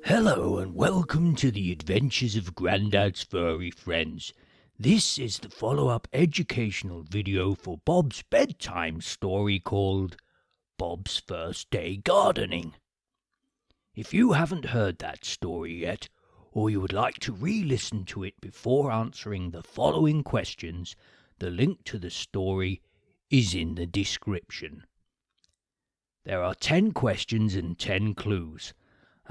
Hello and welcome to the adventures of Grandad's furry friends. This is the follow-up educational video for Bob's bedtime story called Bob's First Day Gardening. If you haven't heard that story yet, or you would like to re-listen to it before answering the following questions, the link to the story is in the description. There are 10 questions and 10 clues,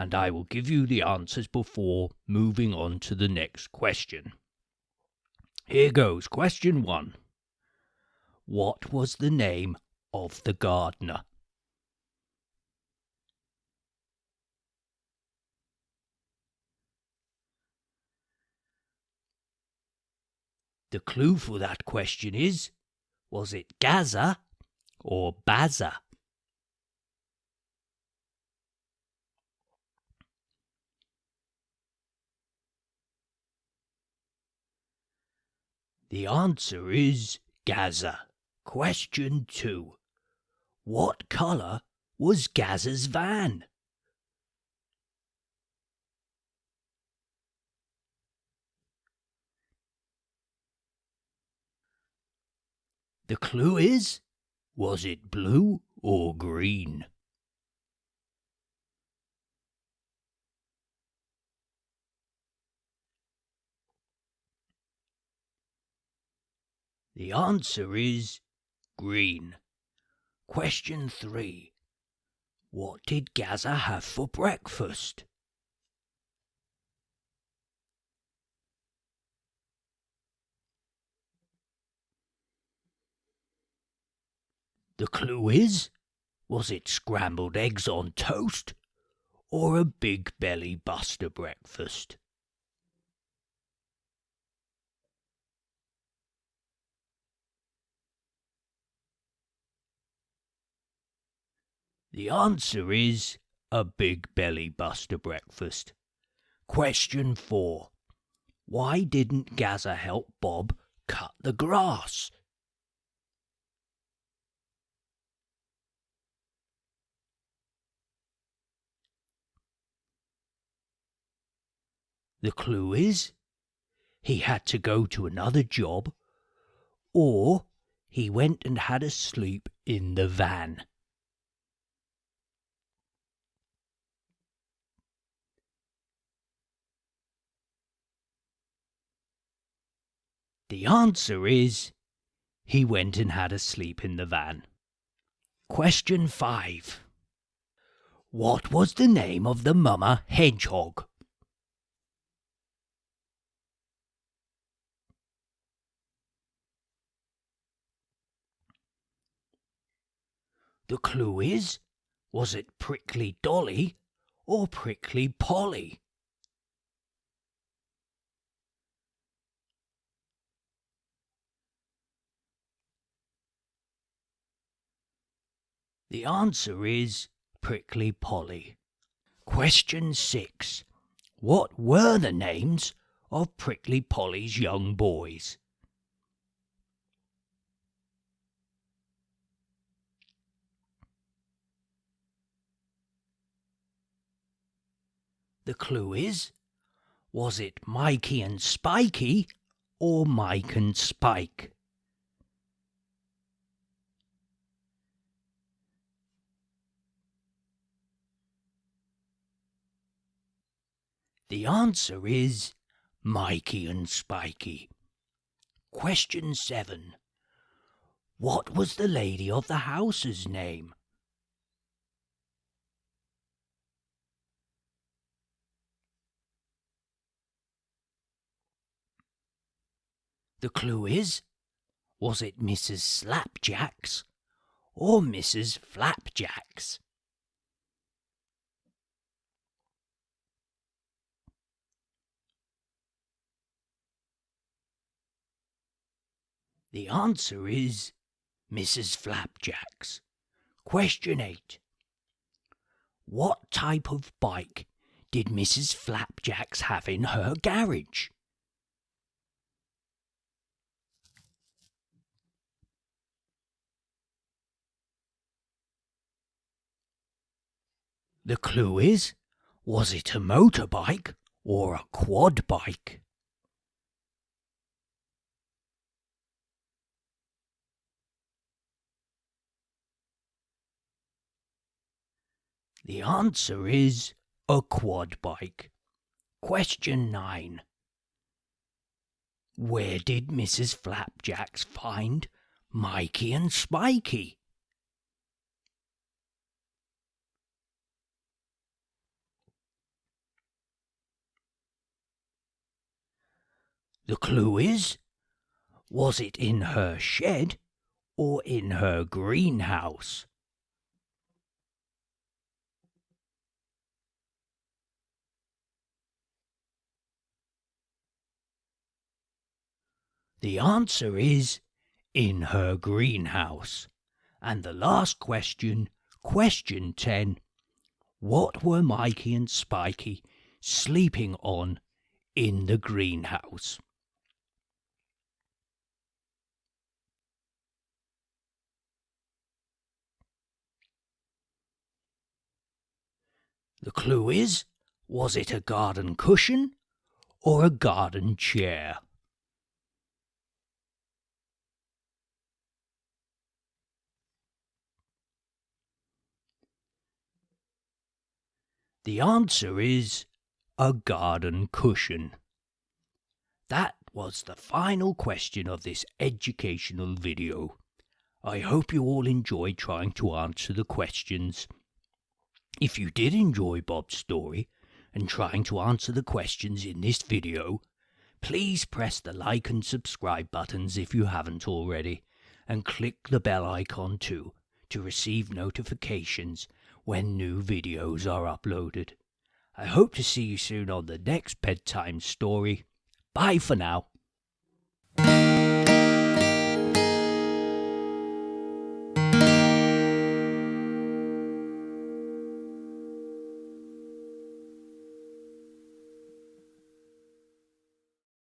and I will give you the answers before moving on to the next question. Here goes, question 1. What was the name of the gardener? The clue for that question is, was it Gaza or Baza? The answer is Gaza. Question 2. What colour was Gaza's van? The clue is, was it blue or green? The answer is green. Question 3. What did Gaza have for breakfast? The clue is, was it scrambled eggs on toast or a big belly buster breakfast? The answer is a big belly buster breakfast. Question 4. Why didn't Gaza help Bob cut the grass? The clue is, he had to go to another job, or he went and had a sleep in the van. The answer is, he went and had a sleep in the van. Question 5. What was the name of the mama hedgehog? The clue is, was it Prickly Dolly or Prickly Polly? The answer is Prickly Polly. Question 6. What were the names of Prickly Polly's young boys? The clue is, was it Mikey and Spikey or Mike and Spike? The answer is Mikey and Spikey. Question 7. What was the lady of the house's name? The clue is, was it Mrs. Slapjacks or Mrs. Flapjacks? The answer is Mrs. Flapjacks. Question 8. What type of bike did Mrs. Flapjacks have in her garage? The clue is, Was it a motorbike or a quad bike? The answer is a quad bike. Question 9. Where did Mrs. Flapjacks find Mikey and Spikey? The clue is, was it in her shed or in her greenhouse? The answer is in her greenhouse. And the last question, question 10. What were Mikey and Spikey sleeping on in the greenhouse? The clue is, was it a garden cushion or a garden chair? The answer is a garden cushion. That was the final question of this educational video. I hope you all enjoyed trying to answer the questions. If you did enjoy Bob's story and trying to answer the questions in this video, please press the like and subscribe buttons if you haven't already, and click the bell icon too to receive notifications when new videos are uploaded. I hope to see you soon on the next bedtime story. Bye for now.